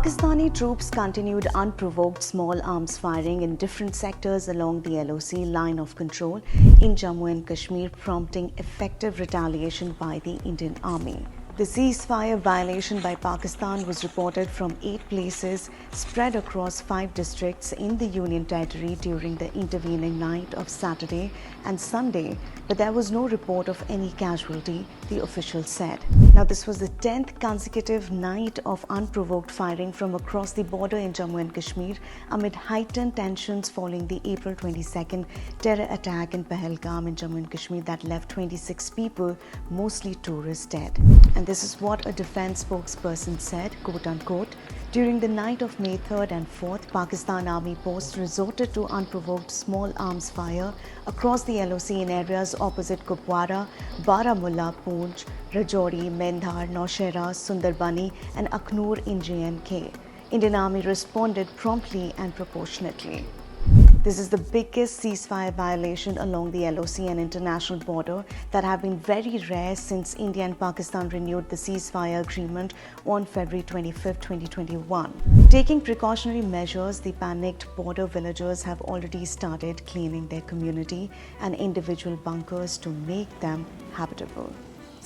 Pakistani troops continued unprovoked small arms firing in different sectors along the LOC line of control in Jammu and Kashmir, prompting effective retaliation by the Indian Army. The ceasefire violation by Pakistan was reported from 8 places spread across 5 districts in the Union Territory during the intervening night of Saturday and Sunday, but there was no report of any casualty, the officials said. Now, this was the 10th consecutive night of unprovoked firing from across the border in Jammu and Kashmir amid heightened tensions following the April 22nd terror attack in Pahalgam in Jammu and Kashmir that left 26 people, mostly tourists, dead. And this is what a defense spokesperson said, quote-unquote, "During the night of May 3rd and 4th, Pakistan Army posts resorted to unprovoked small arms fire across the LOC in areas opposite Kupwara, Baramulla, Poonch, Rajouri, Mendhar, Naushera, Sundarbani and Aknoor in J&K. Indian Army responded promptly and proportionately." This is the biggest ceasefire violation along the LOC and international border that have been very rare since India and Pakistan renewed the ceasefire agreement on February 25, 2021. Taking precautionary measures, the panicked border villagers have already started cleaning their community and individual bunkers to make them habitable.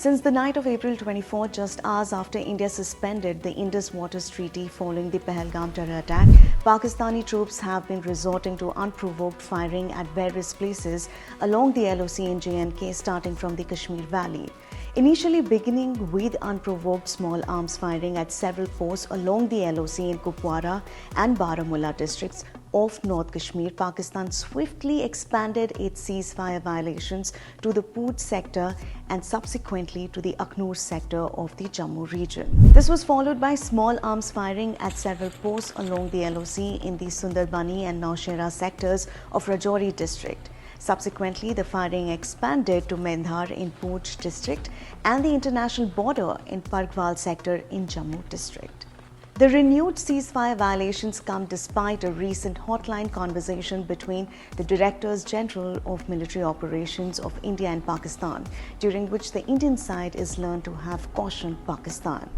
Since the night of April 24, just hours after India suspended the Indus Waters Treaty following the Pahalgam terror attack, Pakistani troops have been resorting to unprovoked firing at various places along the LOC in J&K, starting from the Kashmir Valley. Initially beginning with unprovoked small arms firing at several posts along the LOC in Kupwara and Baramulla districts of North Kashmir, Pakistan swiftly expanded its ceasefire violations to the Poonch sector and subsequently to the Aknoor sector of the Jammu region. This was followed by small arms firing at several posts along the LOC in the Sundarbani and Naushera sectors of Rajouri district. Subsequently, the firing expanded to Mendhar in Poonch district and the international border in Pargwal sector in Jammu district. The renewed ceasefire violations come despite a recent hotline conversation between the Directors General of Military Operations of India and Pakistan, during which the Indian side is learned to have cautioned Pakistan.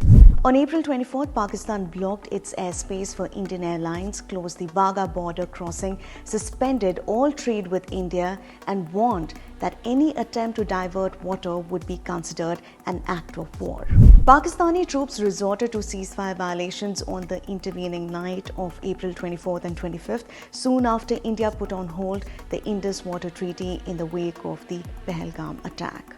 On April 24th, Pakistan blocked its airspace for Indian Airlines, closed the Wagah border crossing, suspended all trade with India, and warned that any attempt to divert water would be considered an act of war. Pakistani troops resorted to ceasefire violations on the intervening night of April 24th and 25th, soon after India put on hold the Indus Water Treaty in the wake of the Pahalgam attack.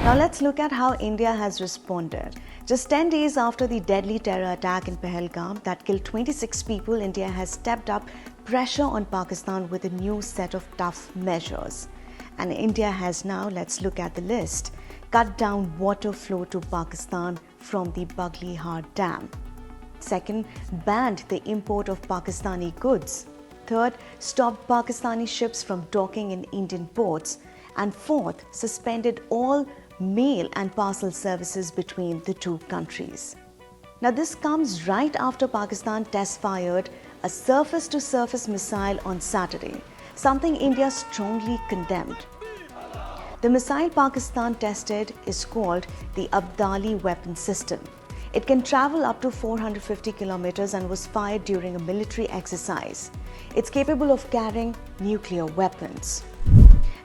Now let's look at how India has responded. Just 10 days after the deadly terror attack in Pahalgam that killed 26 people, India has stepped up pressure on Pakistan with a new set of tough measures. And India has now, let's look at the list, cut down water flow to Pakistan from the Baghlihar Dam. Second, banned the import of Pakistani goods. Third, stopped Pakistani ships from docking in Indian ports. And fourth, suspended all mail and parcel services between the two countries. Now, this comes right after Pakistan test-fired a surface-to-surface missile on Saturday, something India strongly condemned. The missile Pakistan tested is called the Abdali weapon system. It can travel up to 450 kilometers and was fired during a military exercise. It's capable of carrying nuclear weapons.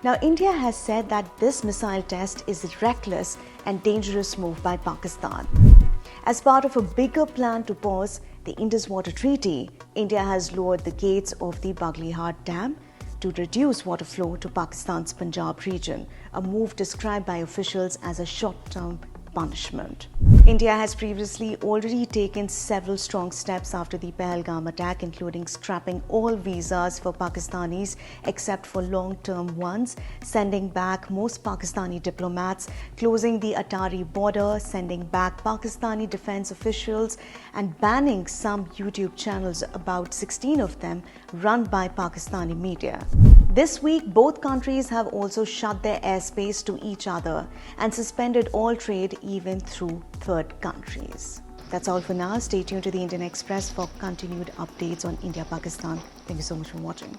Now, India has said that this missile test is a reckless and dangerous move by Pakistan. As part of a bigger plan to pause the Indus Water Treaty, India has lowered the gates of the Baghlihar Dam to reduce water flow to Pakistan's Punjab region, a move described by officials as a short-term punishment. India has previously already taken several strong steps after the Pahalgam attack, including scrapping all visas for Pakistanis except for long-term ones, sending back most Pakistani diplomats, closing the Atari border, sending back Pakistani defense officials, and banning some YouTube channels, about 16 of them run by Pakistani media. This week, both countries have also shut their airspace to each other and suspended all trade even through third countries. That's all for now. Stay tuned to the Indian Express for continued updates on India-Pakistan. Thank you so much for watching.